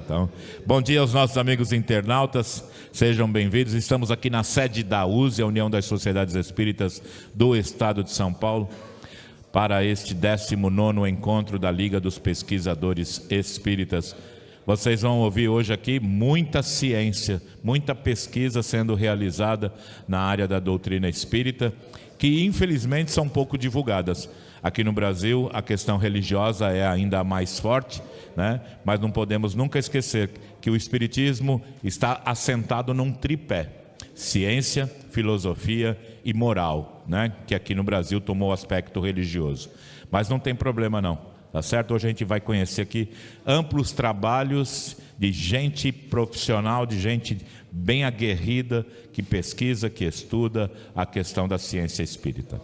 Então, bom dia aos nossos amigos internautas, sejam bem-vindos. Estamos aqui na sede da USE, a União das Sociedades Espíritas do Estado de São Paulo, para este 19º encontro da Liga dos Pesquisadores Espíritas. Vocês vão ouvir hoje aqui muita ciência, muita pesquisa sendo realizada na área da doutrina espírita, que infelizmente são pouco divulgadas. Aqui no Brasil, a questão religiosa é ainda mais forte, né? Mas não podemos nunca esquecer que o Espiritismo está assentado num tripé: ciência, filosofia e moral, né? Que aqui no Brasil tomou o aspecto religioso. Mas não tem problema não, tá certo? Hoje a gente vai conhecer aqui amplos trabalhos de gente profissional, de gente bem aguerrida, que pesquisa, que estuda a questão da ciência espírita.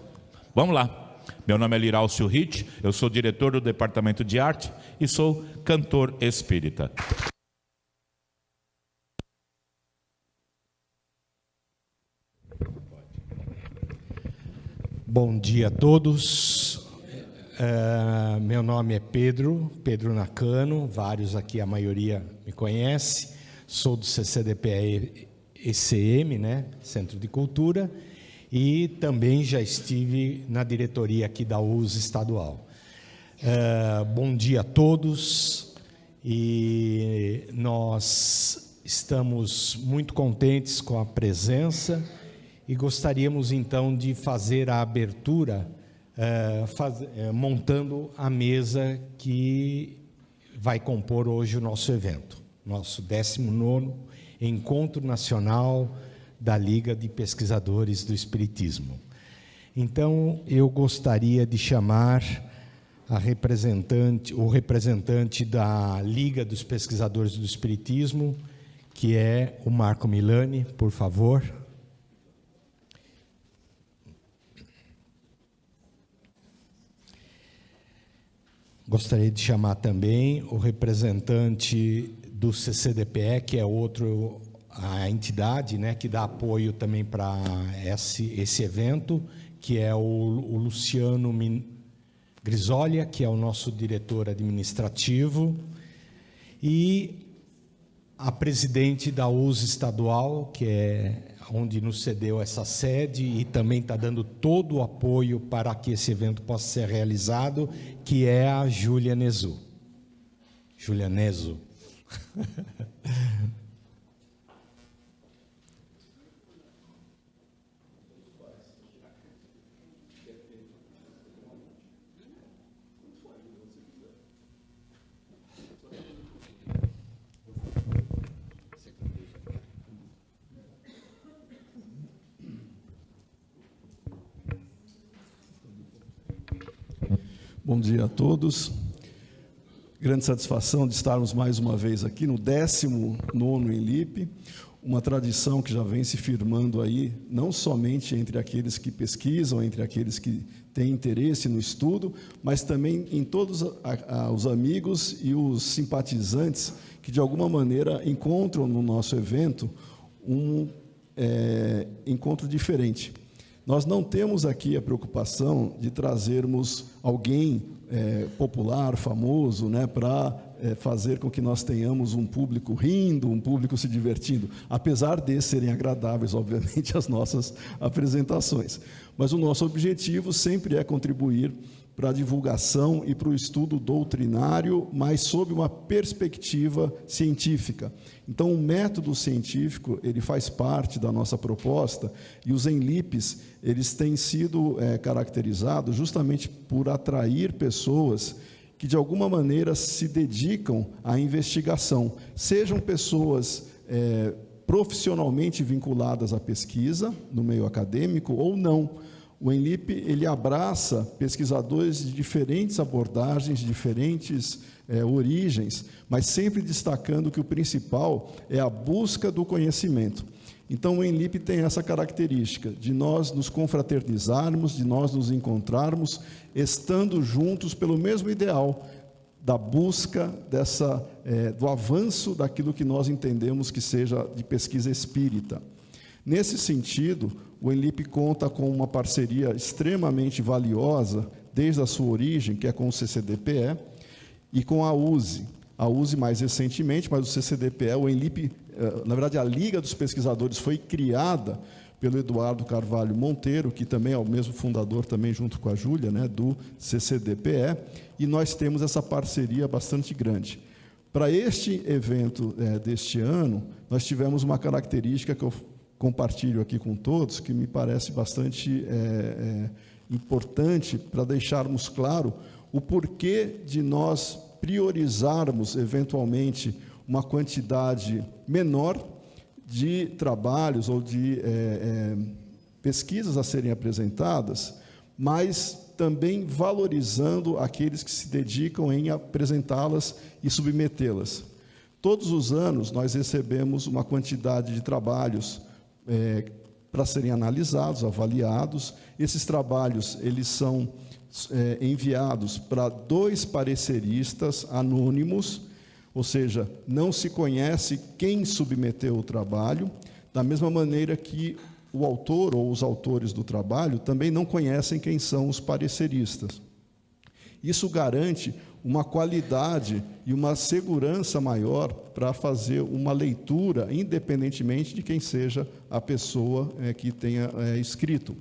Vamos lá. Meu nome é Lirálcio Ritt, eu sou diretor do Departamento de Arte e sou cantor espírita. Bom dia a todos. Meu nome é Pedro Nakano, vários aqui, a maioria me conhece. Sou do CCDPE-ECM, né? Centro de Cultura. E também já estive na diretoria aqui da USE estadual. Bom dia a todos, e nós estamos muito contentes com a presença e gostaríamos então de fazer a abertura montando a mesa que vai compor hoje o nosso evento, nosso 19º Encontro Nacional da Liga de Pesquisadores do Espiritismo. Então, eu gostaria de chamar o representante da Liga dos Pesquisadores do Espiritismo, que é o Marco Milani, por favor. Gostaria de chamar também o representante do CCDPE, que é a entidade, né, que dá apoio também para esse evento, que é o Luciano Grisolia, que é o nosso diretor administrativo, e a presidente da USE estadual, que é onde nos cedeu essa sede e também está dando todo o apoio para que esse evento possa ser realizado, que é a Júlia Nezu. Júlia Nezu. Bom dia a todos. Grande satisfação de estarmos mais uma vez aqui no 19º Enlip, uma tradição que já vem se firmando aí, não somente entre aqueles que pesquisam, entre aqueles que têm interesse no estudo, mas também em todos os amigos e os simpatizantes que de alguma maneira encontram no nosso evento um encontro diferente. Nós não temos aqui a preocupação de trazermos alguém popular, famoso, né, para fazer com que nós tenhamos um público rindo, um público se divertindo, apesar de serem agradáveis, obviamente, as nossas apresentações. Mas o nosso objetivo sempre é contribuir para a divulgação e para o estudo doutrinário, mas sob uma perspectiva científica. Então, o método científico, ele faz parte da nossa proposta, e os Enlipes, eles têm sido caracterizados justamente por atrair pessoas que, de alguma maneira, se dedicam à investigação, sejam pessoas profissionalmente vinculadas à pesquisa, no meio acadêmico, ou não. O Enlip, ele abraça pesquisadores de diferentes abordagens, de diferentes origens, mas sempre destacando que o principal é a busca do conhecimento. Então, o Enlip tem essa característica de nós nos confraternizarmos, de nós nos encontrarmos, estando juntos pelo mesmo ideal, da busca do avanço daquilo que nós entendemos que seja de pesquisa espírita. Nesse sentido, o Enlip conta com uma parceria extremamente valiosa, desde a sua origem, que é com o CCDPE, e com a USE. a USE mais recentemente, mas o CCDPE, o ENLIP, na verdade a Liga dos Pesquisadores foi criada pelo Eduardo Carvalho Monteiro, que também é o mesmo fundador, também junto com a Júlia, né, do CCDPE, e nós temos essa parceria bastante grande. Para este evento deste ano, nós tivemos uma característica que eu compartilho aqui com todos, que me parece bastante importante para deixarmos claro o porquê de nós priorizarmos, eventualmente, uma quantidade menor de trabalhos ou de pesquisas a serem apresentadas, mas também valorizando aqueles que se dedicam em apresentá-las e submetê-las. Todos os anos nós recebemos uma quantidade de trabalhos para serem analisados, avaliados. Esses trabalhos eles são enviados para 2 pareceristas anônimos, ou seja, não se conhece quem submeteu o trabalho, da mesma maneira que o autor ou os autores do trabalho também não conhecem quem são os pareceristas. Isso garante uma qualidade e uma segurança maior para fazer uma leitura, independentemente de quem seja a pessoa que tenha escrito.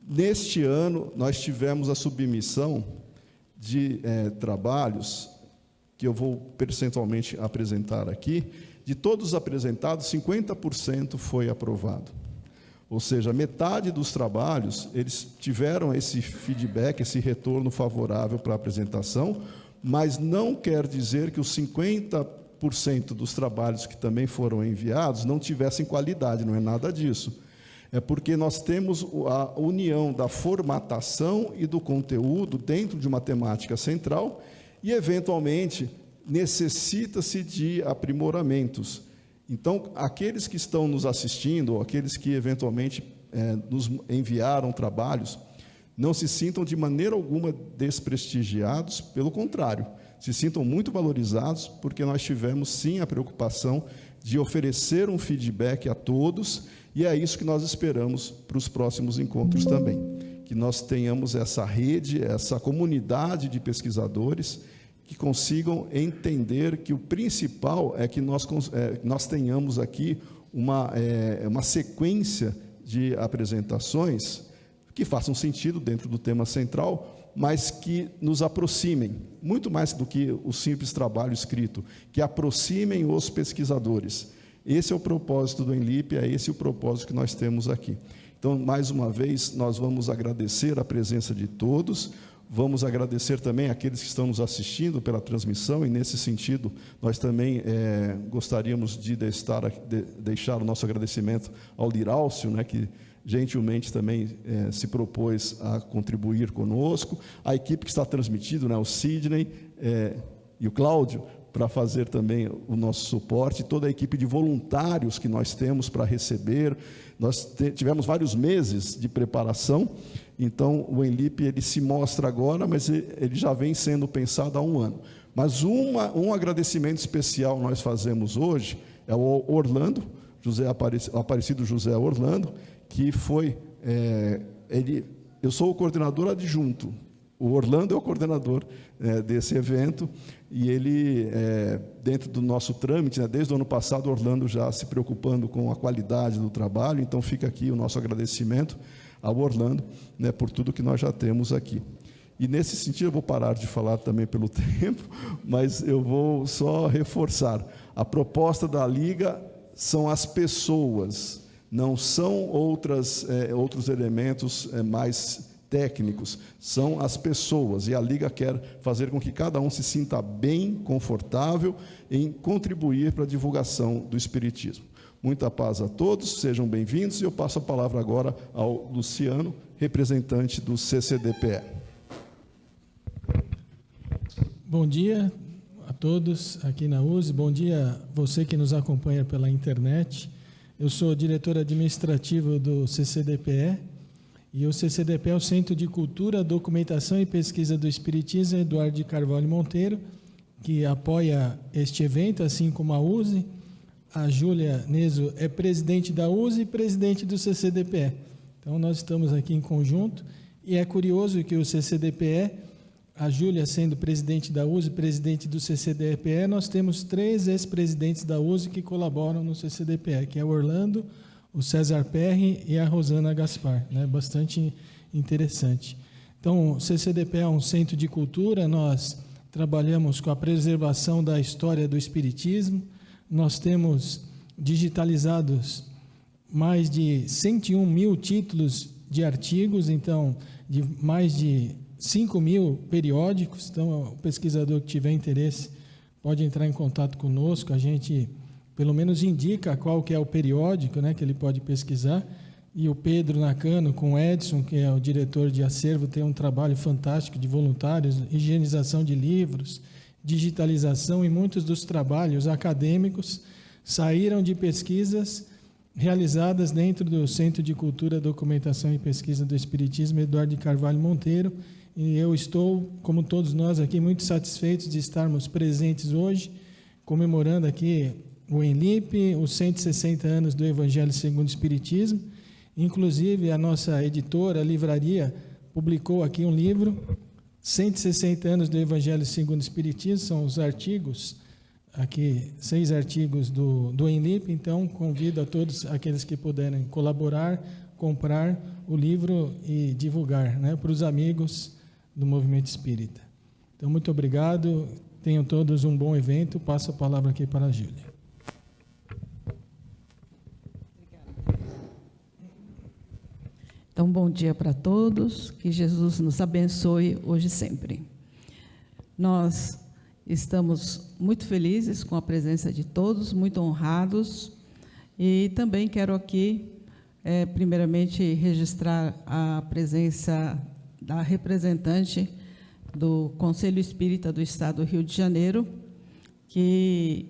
Neste ano, nós tivemos a submissão de trabalhos, que eu vou percentualmente apresentar aqui. De todos os apresentados, 50% foi aprovado. Ou seja, metade dos trabalhos, eles tiveram esse feedback, esse retorno favorável para a apresentação, mas não quer dizer que os 50% dos trabalhos que também foram enviados não tivessem qualidade, não é nada disso. É porque nós temos a união da formatação e do conteúdo dentro de uma temática central e, eventualmente, necessita-se de aprimoramentos. Então, aqueles que estão nos assistindo, ou aqueles que, eventualmente, nos enviaram trabalhos, não se sintam de maneira alguma desprestigiados, pelo contrário, se sintam muito valorizados, porque nós tivemos, sim, a preocupação de oferecer um feedback a todos, e é isso que nós esperamos para os próximos encontros também, que nós tenhamos essa rede, essa comunidade de pesquisadores que consigam entender que o principal é que nós tenhamos aqui uma sequência de apresentações que façam sentido dentro do tema central, mas que nos aproximem, muito mais do que o simples trabalho escrito, que aproximem os pesquisadores. Esse é o propósito do ENLIP, é esse o propósito que nós temos aqui. Então, mais uma vez, nós vamos agradecer a presença de todos, vamos agradecer também àqueles que estão nos assistindo pela transmissão, e nesse sentido, nós também gostaríamos de deixar o nosso agradecimento ao Lirálcio, né, que gentilmente também se propôs a contribuir conosco, a equipe que está transmitindo, né, o Sidney e o Cláudio, para fazer também o nosso suporte, toda a equipe de voluntários que nós temos para receber. Nós tivemos vários meses de preparação, então o ENLIP ele se mostra agora, mas ele já vem sendo pensado há um ano. Mas um agradecimento especial nós fazemos hoje é o Orlando, Aparecido José Orlando, que foi, eu sou o coordenador adjunto, o Orlando é o coordenador desse evento, e ele, dentro do nosso trâmite, né, desde o ano passado, o Orlando já se preocupando com a qualidade do trabalho, então fica aqui o nosso agradecimento ao Orlando, né, por tudo que nós já temos aqui. E nesse sentido, eu vou parar de falar também pelo tempo, mas eu vou só reforçar. A proposta da Liga são as pessoas, não são outros elementos mais técnicos, são as pessoas, e a Liga quer fazer com que cada um se sinta bem, confortável em contribuir para a divulgação do Espiritismo. Muita paz a todos, sejam bem-vindos, e eu passo a palavra agora ao Luciano, representante do CCDPE. Bom dia a todos aqui na USE, bom dia a você que nos acompanha pela internet. Eu sou diretor administrativo do CCDPE, e o CCDPE é o Centro de Cultura, Documentação e Pesquisa do Espiritismo Eduardo de Carvalho Monteiro, que apoia este evento, assim como a USE. A Júlia Neso é presidente da USE e presidente do CCDPE. Então, nós estamos aqui em conjunto, e é curioso que o CCDPE a Júlia sendo presidente da USE, presidente do CCDPE, nós temos 3 ex-presidentes da USE que colaboram no CCDPE, que é o Orlando, o César Perry e a Rosana Gaspar, né? Bastante interessante. Então, o CCDPE é um centro de cultura, nós trabalhamos com a preservação da história do Espiritismo, nós temos digitalizados mais de 101 mil títulos de artigos, então, de mais de 5 mil periódicos. Então, o pesquisador que tiver interesse pode entrar em contato conosco, a gente pelo menos indica qual que é o periódico, né, que ele pode pesquisar, e o Pedro Nakano, com o Edson, que é o diretor de acervo, tem um trabalho fantástico de voluntários, higienização de livros, digitalização, e muitos dos trabalhos acadêmicos saíram de pesquisas realizadas dentro do Centro de Cultura, Documentação e Pesquisa do Espiritismo, Eduardo de Carvalho Monteiro, e eu estou, como todos nós aqui, muito satisfeitos de estarmos presentes hoje, comemorando aqui o ENLIP, os 160 anos do Evangelho segundo o Espiritismo. Inclusive, a nossa editora, a livraria, publicou aqui um livro, 160 anos do Evangelho segundo o Espiritismo, são os artigos, aqui 6 artigos do ENLIP. Então, convido a todos aqueles que puderem colaborar, comprar o livro e divulgar, né, para os amigos do Movimento Espírita. Então, muito obrigado, tenham todos um bom evento. Passo a palavra aqui para a Júlia. Então, bom dia para todos, que Jesus nos abençoe hoje e sempre. Nós estamos muito felizes com a presença de todos, muito honrados, e também quero aqui, primeiramente, registrar a presença da representante do Conselho Espírita do Estado do Rio de Janeiro, que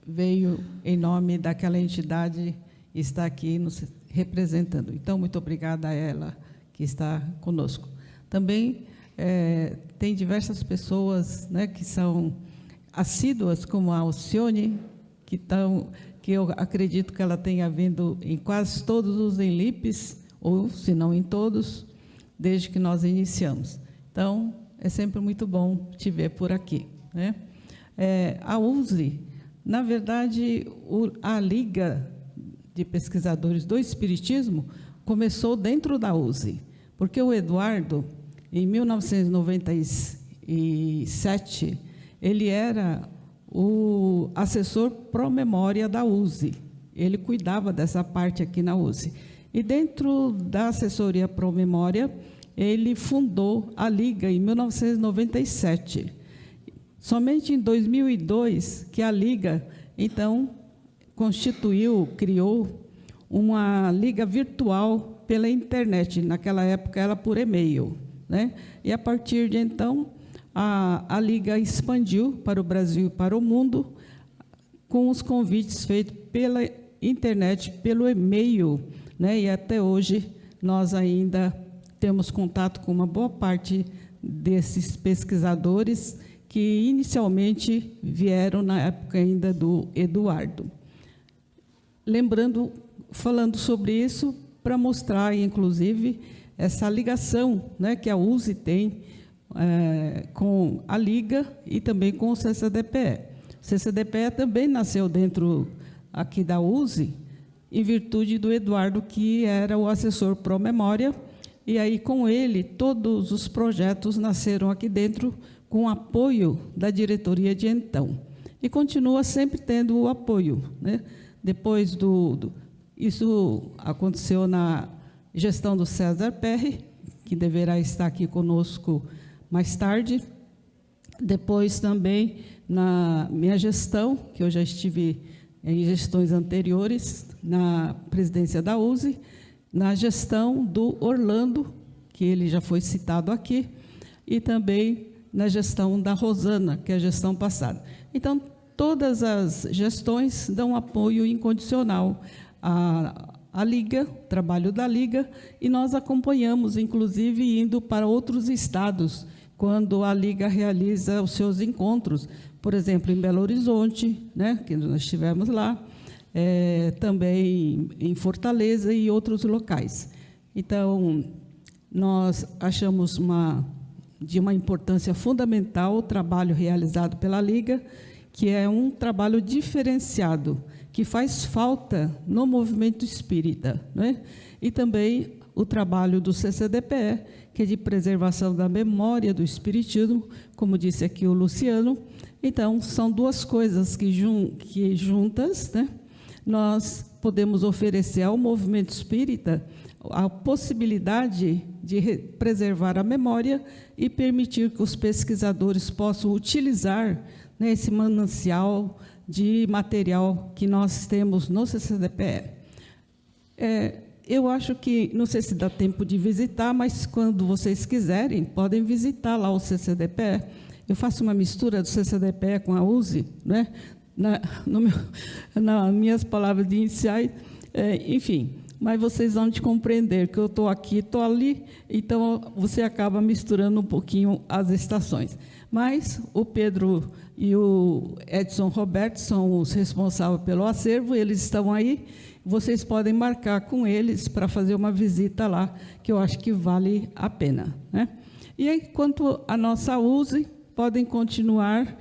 veio em nome daquela entidade e está aqui nos representando. Então, muito obrigada a ela que está conosco. Também tem diversas pessoas, né, que são assíduas, como a Alcione, que eu acredito que ela tenha vindo em quase todos os ENLIPs, ou se não em todos, desde que nós iniciamos. Então, é sempre muito bom te ver por aqui, né? A USE, na verdade, a Liga de Pesquisadores do Espiritismo começou dentro da USE, porque o Eduardo, em 1997, ele era o assessor pró-memória da USE, ele cuidava dessa parte aqui na USE, e dentro da assessoria pró-memória, ele fundou a Liga em 1997. Somente em 2002 que a Liga, então, criou uma liga virtual pela internet, naquela época era por e-mail, né? E a partir de então, a liga expandiu para o Brasil e para o mundo, com os convites feitos pela internet, pelo e-mail, né? E até hoje nós ainda temos contato com uma boa parte desses pesquisadores que inicialmente vieram na época ainda do Eduardo. Falando sobre isso, para mostrar, inclusive, essa ligação, né, que a USE tem com a Liga e também com o CCDPE. O CCDPE também nasceu dentro aqui da USE, em virtude do Eduardo, que era o assessor pró-memória, e aí com ele todos os projetos nasceram aqui dentro, com o apoio da diretoria de então. E continua sempre tendo o apoio, né? Depois isso aconteceu na gestão do César Perry, que deverá estar aqui conosco mais tarde. Depois também na minha gestão, que eu já estive em gestões anteriores, na presidência da USE, na gestão do Orlando, que ele já foi citado aqui, e também na gestão da Rosana, que é a gestão passada. Então, todas as gestões dão apoio incondicional à Liga, trabalho da Liga, e nós acompanhamos, inclusive, indo para outros estados, quando a Liga realiza os seus encontros, por exemplo, em Belo Horizonte, né, que nós estivemos lá, também em Fortaleza e outros locais. Então, nós achamos uma de uma importância fundamental o trabalho realizado pela Liga, que é um trabalho diferenciado, que faz falta no movimento espírita, né? E também o trabalho do CCDPE, que é de preservação da memória do espiritismo, como disse aqui o Luciano. Então, são duas coisas que juntas, né, nós podemos oferecer ao movimento espírita a possibilidade de preservar a memória e permitir que os pesquisadores possam utilizar, né, esse manancial de material que nós temos no CCDPE. Eu acho que, não sei se dá tempo de visitar, mas quando vocês quiserem, podem visitar lá o CCDPE. Eu faço uma mistura do CCDPE com a USE, né? Nas minhas palavras de iniciais, enfim, mas vocês vão te compreender que eu estou aqui, estou ali, então você acaba misturando um pouquinho as estações. Mas o Pedro e o Edson Roberto são os responsáveis pelo acervo, eles estão aí, vocês podem marcar com eles para fazer uma visita lá, que eu acho que vale a pena, né? E aí, quanto à nossa USE, podem continuar,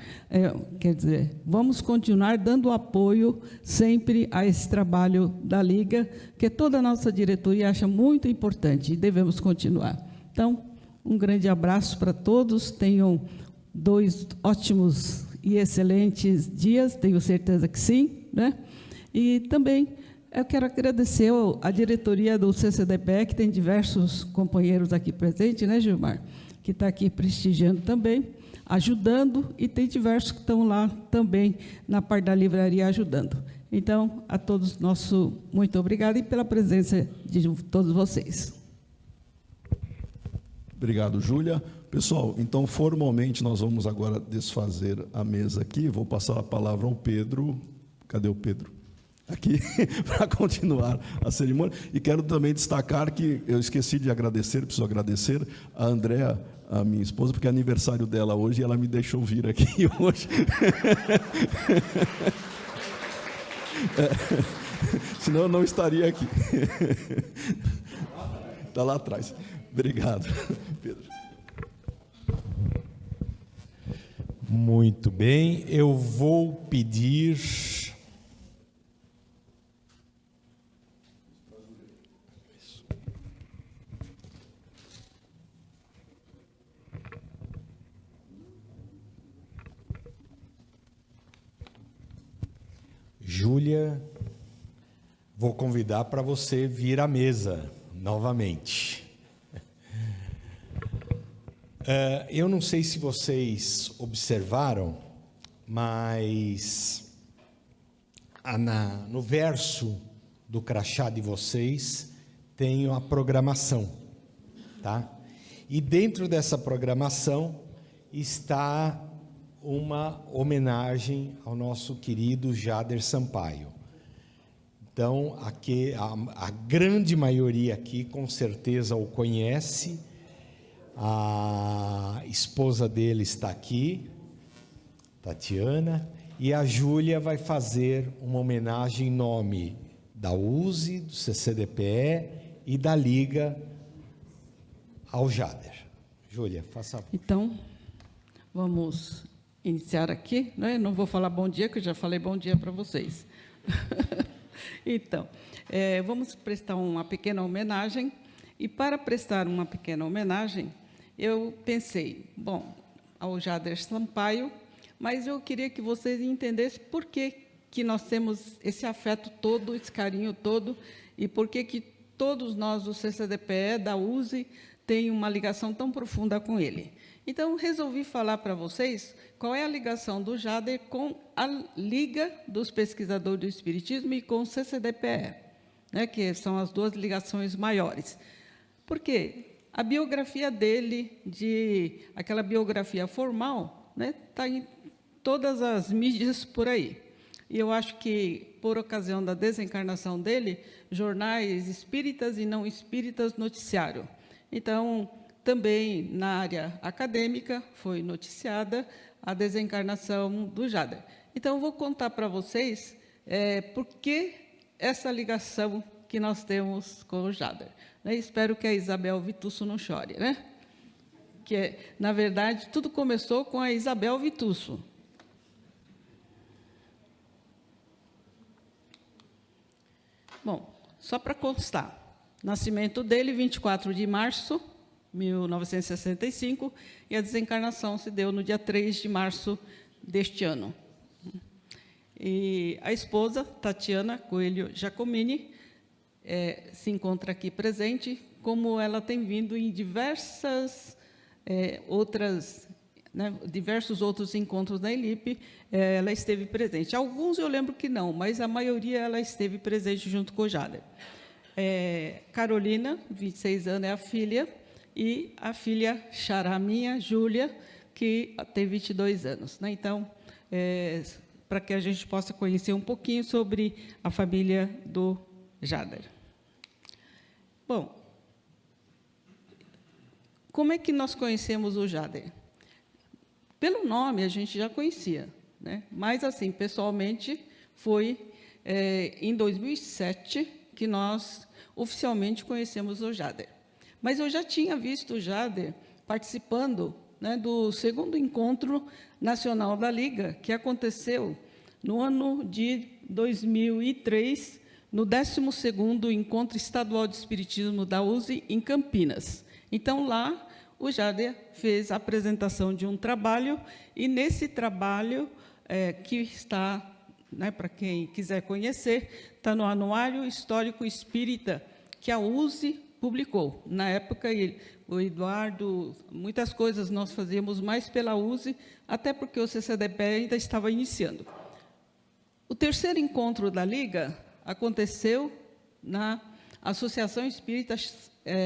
vamos continuar dando apoio sempre a esse trabalho da Liga, que toda a nossa diretoria acha muito importante e devemos continuar. Então, um grande abraço para todos, tenham 2 ótimos e excelentes dias, tenho certeza que sim, né? E também eu quero agradecer à diretoria do CCDPE, que tem diversos companheiros aqui presentes, né, Gilmar? Que está aqui prestigiando também, ajudando, e tem diversos que estão lá também na parte da livraria ajudando. Então, a todos nosso muito obrigado e pela presença de todos vocês. Obrigado, Júlia. Pessoal, então, formalmente, nós vamos agora desfazer a mesa aqui. Vou passar a palavra ao Pedro. Cadê o Pedro? Aqui, para continuar a cerimônia. E quero também destacar que eu esqueci de agradecer, preciso agradecer a Andréa, a minha esposa, porque é aniversário dela hoje e ela me deixou vir aqui hoje. Senão eu não estaria aqui. Está lá atrás. Obrigado, Pedro. Muito bem, eu vou pedir... Júlia, vou convidar para você vir à mesa novamente. Eu não sei se vocês observaram, mas no verso do crachá de vocês tem a programação, tá? E dentro dessa programação está uma homenagem ao nosso querido Jader Sampaio. Então, aqui, a grande maioria aqui, com certeza, o conhece. A esposa dele está aqui, Tatiana, e a Júlia vai fazer uma homenagem em nome da USE, do CCDPE e da Liga ao Jader. Júlia, faça... Então, vamos iniciar aqui, né? Não vou falar bom dia, que eu já falei bom dia para vocês. Então, vamos prestar uma pequena homenagem, e para prestar uma pequena homenagem, eu pensei, bom, ao Jader Sampaio, mas eu queria que vocês entendessem por que nós temos esse afeto todo, esse carinho todo, e por que todos nós do CCDPE, da USE, tem uma ligação tão profunda com ele. Então, resolvi falar para vocês qual é a ligação do Jader com a Liga dos Pesquisadores do Espiritismo e com o CCDPE, né, que são as 2 ligações maiores. Por quê? A biografia dele, aquela biografia formal, né, está em todas as mídias por aí. E eu acho que, por ocasião da desencarnação dele, jornais espíritas e não espíritas noticiaram. Então, também na área acadêmica foi noticiada a desencarnação do Jader. Então, eu vou contar para vocês por que essa ligação que nós temos com o Jader. Espero que a Isabel Vitusso não chore, né? que, na verdade, tudo começou com a Isabel Vitusso. Bom, só para constar, nascimento dele, 24 de março de 1965, e a desencarnação se deu no dia 3 de março deste ano. E a esposa, Tatiana Coelho Giacomini, se encontra aqui presente, como ela tem vindo em diversas diversos outros encontros da ELIP, ela esteve presente. Alguns eu lembro que não, mas a maioria ela esteve presente junto com o Jader. Carolina, 26 anos, é a filha, e a filha xará minha, Júlia, que tem 22 anos. Né? Então, para que a gente possa conhecer um pouquinho sobre a família do Jader. Bom, como é que nós conhecemos o Jader? Pelo nome, a gente já conhecia, né? Mas, assim, pessoalmente, foi em 2007 que nós oficialmente conhecemos o Jader. Mas eu já tinha visto o Jader participando, né, do 2º Encontro Nacional da Liga, que aconteceu no ano de 2003, no 12º Encontro Estadual de Espiritismo da USE, em Campinas. Então, lá, o Jader fez a apresentação de um trabalho, e nesse trabalho, que está, né, para quem quiser conhecer, está no Anuário Histórico Espírita, que a USE publicou. Na época, o Eduardo, muitas coisas nós fazíamos mais pela USE, até porque o CCDP ainda estava iniciando. O 3º encontro da Liga aconteceu na Associação Espírita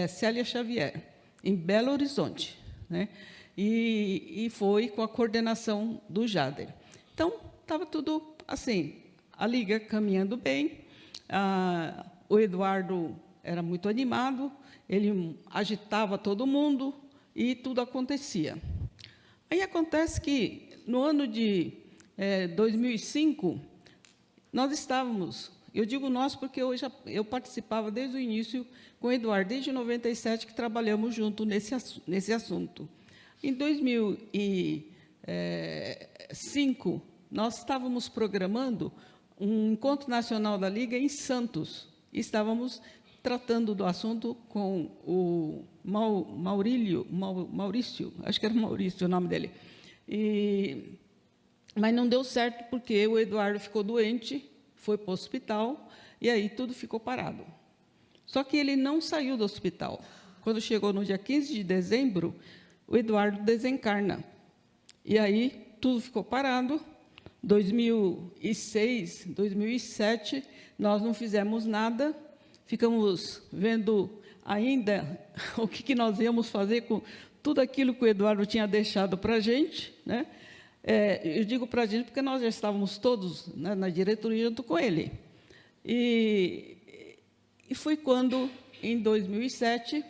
Célia Xavier, em Belo Horizonte, né? E foi com a coordenação do Jader. Então, estava tudo assim, a Liga caminhando bem, o Eduardo era muito animado, ele agitava todo mundo e tudo acontecia. Aí acontece que, no ano de 2005, nós estávamos, eu digo nós porque eu participava desde o início com o Eduardo, desde 97 que trabalhamos junto nesse assunto. Em 2005, nós estávamos programando um encontro nacional da Liga em Santos. Estávamos tratando do assunto com o Maurício, acho que era Maurício o nome dele. Mas não deu certo porque o Eduardo ficou doente, foi para o hospital, e aí tudo ficou parado. Só que ele não saiu do hospital. Quando chegou no dia 15 de dezembro, o Eduardo desencarna. E aí tudo ficou parado. 2006, 2007, nós não fizemos nada, ficamos vendo ainda o que nós íamos fazer com tudo aquilo que o Eduardo tinha deixado para a gente, né? Eu digo para a gente porque nós já estávamos todos, né, na diretoria junto com ele. E foi quando, em 2007,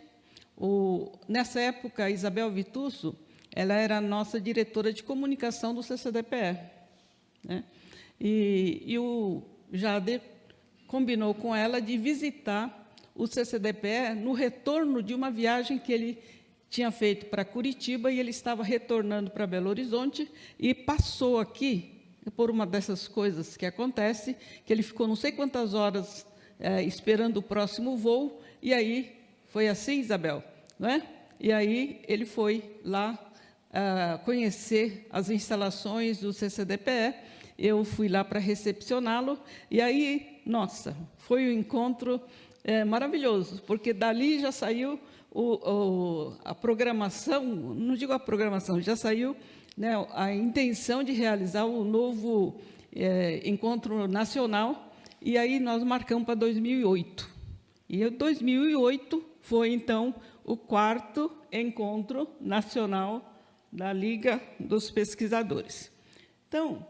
nessa época, a Isabel Vitusso, ela era a nossa diretora de comunicação do CCDPE, né? E o Jader combinou com ela de visitar o CCDPE no retorno de uma viagem que ele tinha feito para Curitiba, e ele estava retornando para Belo Horizonte, e passou aqui, por uma dessas coisas que acontece, que ele ficou não sei quantas horas esperando o próximo voo, e aí, foi assim, Isabel, não é? E aí ele foi lá conhecer as instalações do CCDPE, eu fui lá para recepcioná-lo, e aí, nossa, foi um encontro maravilhoso, porque dali já saiu a programação, não digo a programação, já saiu, né, a intenção de realizar o novo encontro nacional, e aí nós marcamos para 2008. E 2008 foi, então, o 4º encontro nacional da Liga dos Pesquisadores. Então,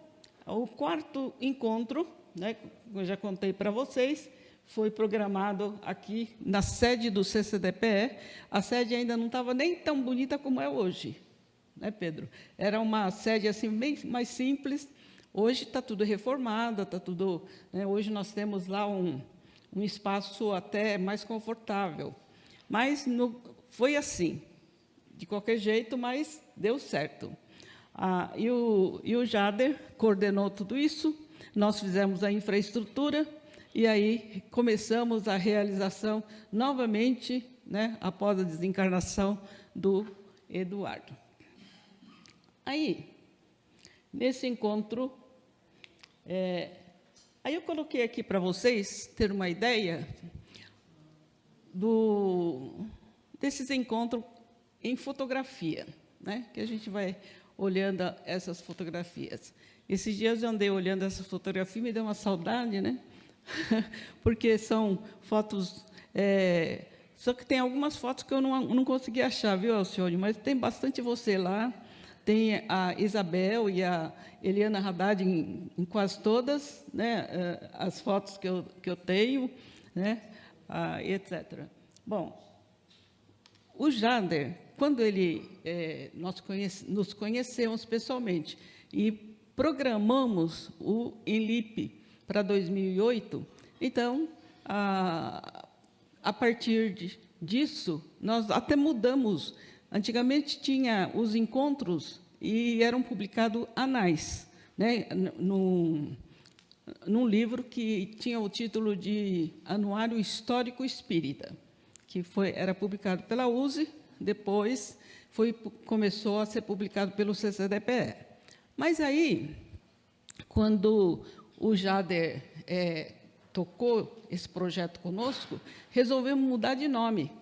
o 4º encontro, né, eu já contei para vocês, foi programado aqui na sede do CCDPE. A sede ainda não estava nem tão bonita como é hoje, né, Pedro? Era uma sede assim, bem mais simples. Hoje está tudo reformado, está tudo, né, hoje nós temos lá um espaço até mais confortável. Mas foi assim, de qualquer jeito, mas deu certo. E o Jader coordenou tudo isso, nós fizemos a infraestrutura, e aí começamos a realização novamente, né, após a desencarnação do Eduardo. Aí, nesse encontro, aí eu coloquei aqui para vocês ter uma ideia desses encontros em fotografia, né, que a gente vai olhando essas fotografias. Esses dias eu andei olhando essa fotografia e me deu uma saudade, né? Porque são fotos... só que tem algumas fotos que eu não consegui achar, viu, Alcione? Mas tem bastante você lá. Tem a Isabel e a Eliana Haddad em quase todas, né, as fotos que eu tenho, né, etc. Bom, o Jader, quando nos conhecemos pessoalmente e programamos o Enlip para 2008, então, a partir disso, nós até mudamos. Antigamente tinha os encontros e eram publicados anais, né, num livro que tinha o título de Anuário Histórico Espírita, que era publicado pela USE, depois começou a ser publicado pelo CCDPE. Mas aí, quando o Jader tocou esse projeto conosco, resolvemos mudar de nome.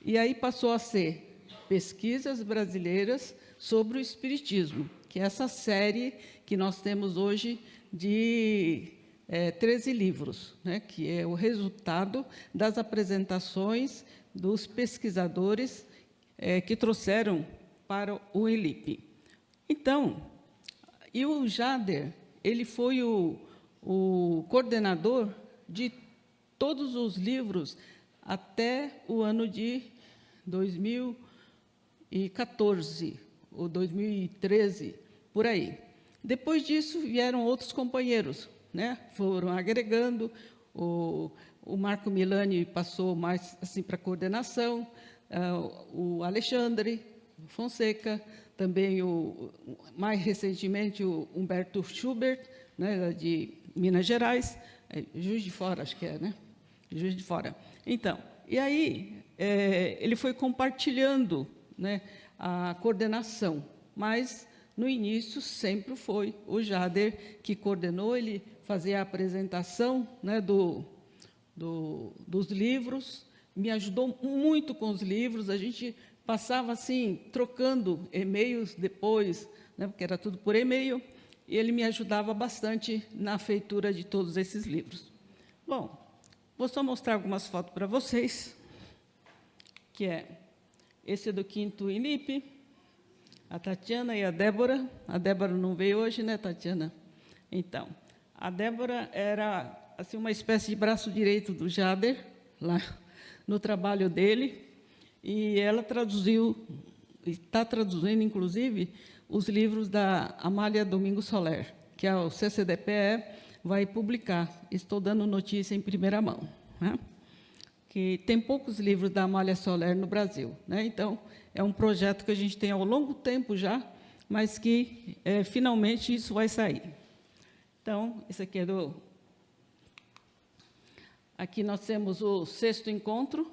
E aí passou a ser Pesquisas Brasileiras sobre o Espiritismo, que é essa série que nós temos hoje de 13 livros, né, que é o resultado das apresentações dos pesquisadores que trouxeram para o Enlip. Então, e o Jader, ele foi o coordenador de todos os livros até o ano de 2014, ou 2013, por aí. Depois disso, vieram outros companheiros, né? Foram agregando, o Marco Milani passou mais assim, para a coordenação, o Alexandre Fonseca, também, mais recentemente, o Humberto Schubert, né, de Minas Gerais, Juiz de Fora, acho que é, né? Juiz de Fora. Então, e aí ele foi compartilhando, né, a coordenação, mas no início sempre foi o Jader que coordenou, ele fazia a apresentação, né, dos livros, me ajudou muito com os livros, a gente passava assim, trocando e-mails depois, né, porque era tudo por e-mail, e ele me ajudava bastante na feitura de todos esses livros. Bom, vou só mostrar algumas fotos para vocês, que esse é do 5º Enlip, a Tatiana e a Débora. A Débora não veio hoje, né, Tatiana? Então, a Débora era assim, uma espécie de braço direito do Jader, lá no trabalho dele, e ela traduziu, está traduzindo, inclusive, os livros da Amália Domingos Soler, que o CCDPE vai publicar. Estou dando notícia em primeira mão, né? Que tem poucos livros da Amália Soler no Brasil, né? Então, é um projeto que a gente tem há longo tempo já, mas que, finalmente, isso vai sair. Então, esse aqui é Aqui nós temos o 6º encontro,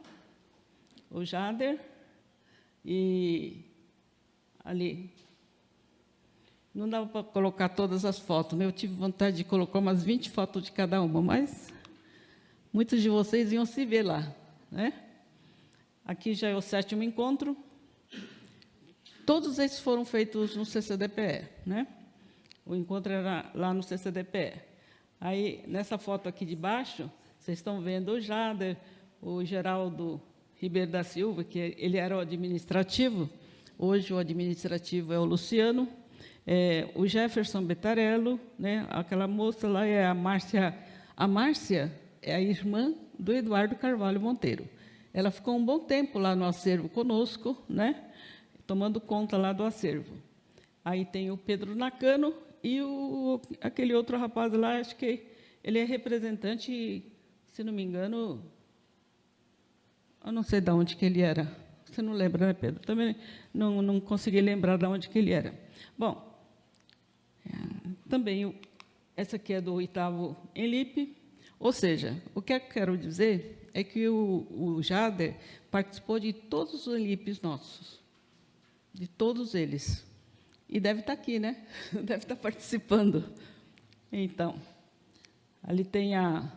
o Jader, e ali... Não dava para colocar todas as fotos, né? Eu tive vontade de colocar umas 20 fotos de cada uma, mas muitos de vocês iam se ver lá, né? Aqui já é o 7º encontro. Todos esses foram feitos no CCDPE, né? O encontro era lá no CCDPE. Aí, nessa foto aqui de baixo, vocês estão vendo o Jader, o Geraldo Ribeiro da Silva, que ele era o administrativo, hoje o administrativo é o Luciano, o Jefferson Betarello, né? Aquela moça lá é a Márcia. A Márcia é a irmã do Eduardo Carvalho Monteiro. Ela ficou um bom tempo lá no acervo conosco, né? Tomando conta lá do acervo. Aí tem o Pedro Nakano e aquele outro rapaz lá, acho que ele é representante, se não me engano, eu não sei de onde que ele era, Você não lembra, né, Pedro? Também não consegui lembrar de onde que ele era. Bom, também essa aqui é do 8º Enlip, ou seja, o que eu quero dizer é que o Jader participou de todos os Enlipes nossos, de todos eles, e deve estar aqui, né? Deve estar participando. Então, ali tem o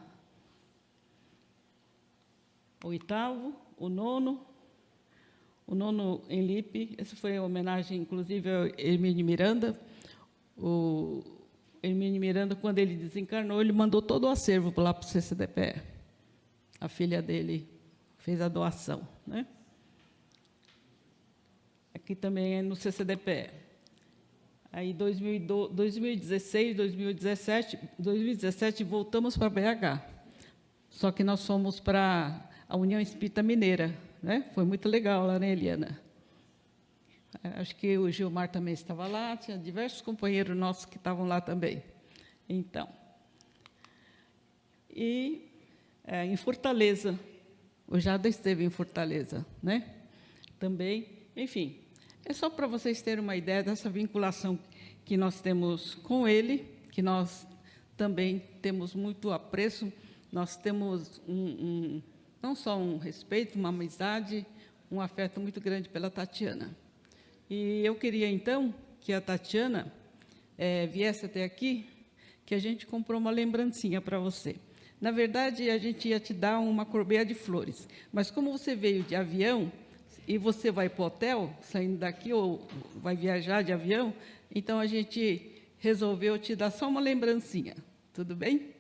8º, o 9º Enlip, essa foi a homenagem, inclusive, ao Hermínio Miranda. O Hermínio Miranda, quando ele desencarnou, ele mandou todo o acervo lá para o CCDPE. A filha dele fez a doação, né? Aqui também é no CCDPE. Aí, 2016, 2017, voltamos para BH. Só que nós fomos para a União Espírita Mineira, né? Foi muito legal lá, né, Eliana? Acho que o Gilmar também estava lá, tinha diversos companheiros nossos que estavam lá também. Então, e em Fortaleza, o Jader esteve em Fortaleza, né? Também, enfim, é só para vocês terem uma ideia dessa vinculação que nós temos com ele, que nós também temos muito apreço, nós temos não só um respeito, uma amizade, um afeto muito grande pela Tatiana. E eu queria, então, que a Tatiana viesse até aqui, que a gente comprou uma lembrancinha para você. Na verdade, a gente ia te dar uma corbeia de flores, mas como você veio de avião, e você vai para o hotel, saindo daqui, ou vai viajar de avião, então a gente resolveu te dar só uma lembrancinha. Tudo bem?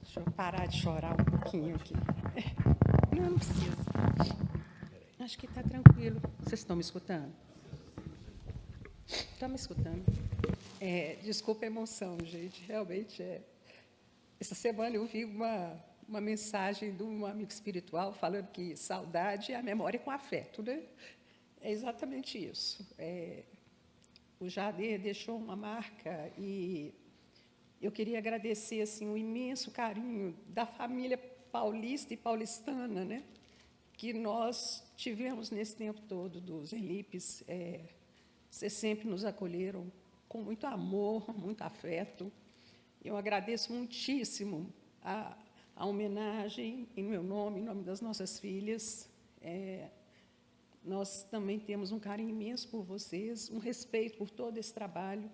Deixa eu parar de chorar um pouquinho aqui. Não precisa. Acho que está tranquilo. Vocês estão me escutando? Estão me escutando? Desculpa a emoção, gente. Realmente, essa semana eu vi uma mensagem de um amigo espiritual falando que saudade é a memória com afeto, né? É exatamente isso. O Jader deixou uma marca e eu queria agradecer assim, o imenso carinho da família paulista e paulistana, né, que nós tivemos nesse tempo todo dos Enlipes. Vocês sempre nos acolheram com muito amor, muito afeto. Eu agradeço muitíssimo a homenagem em meu nome, em nome das nossas filhas. Nós também temos um carinho imenso por vocês, um respeito por todo esse trabalho.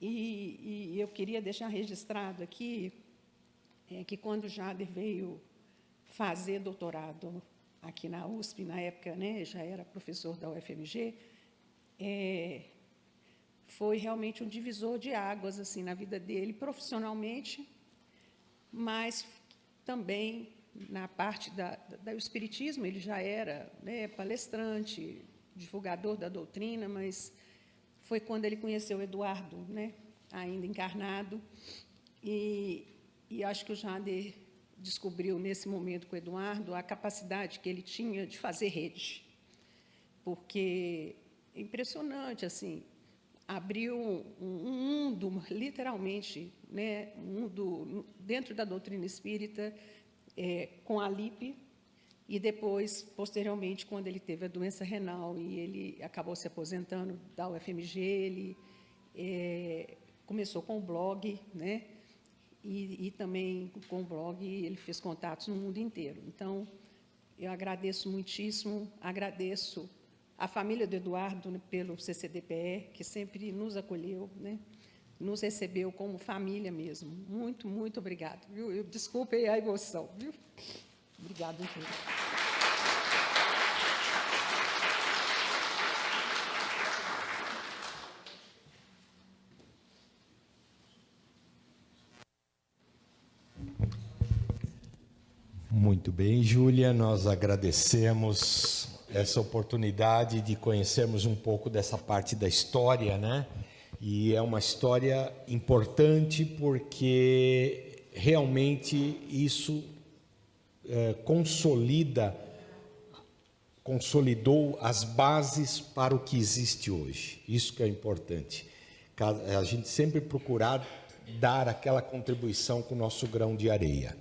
E eu queria deixar registrado aqui que, quando o Jader veio fazer doutorado aqui na USP, na época, né, já era professor da UFMG, foi realmente um divisor de águas assim, na vida dele, profissionalmente, mas também na parte do espiritismo. Ele já era, né, palestrante, divulgador da doutrina, mas foi quando ele conheceu o Eduardo, né, ainda encarnado, e acho que o Jader descobriu, nesse momento com o Eduardo, a capacidade que ele tinha de fazer rede, porque é impressionante, assim, abriu um mundo, literalmente, né, um mundo dentro da doutrina espírita, com a LIP, e depois, posteriormente, quando ele teve a doença renal e ele acabou se aposentando da UFMG, ele começou com o blog, né? E também com o blog ele fez contatos no mundo inteiro. Então, eu agradeço muitíssimo, agradeço a família do Eduardo, né, pelo CCDPE, que sempre nos acolheu, né? Nos recebeu como família mesmo. Muito, muito obrigado. Viu? Desculpem a emoção. Viu? Obrigada, gente. Muito bem, Júlia, nós agradecemos essa oportunidade de conhecermos um pouco dessa parte da história, né? E é uma história importante porque realmente isso consolidou as bases para o que existe hoje. Isso que é importante. A gente sempre procurar dar aquela contribuição com o nosso grão de areia.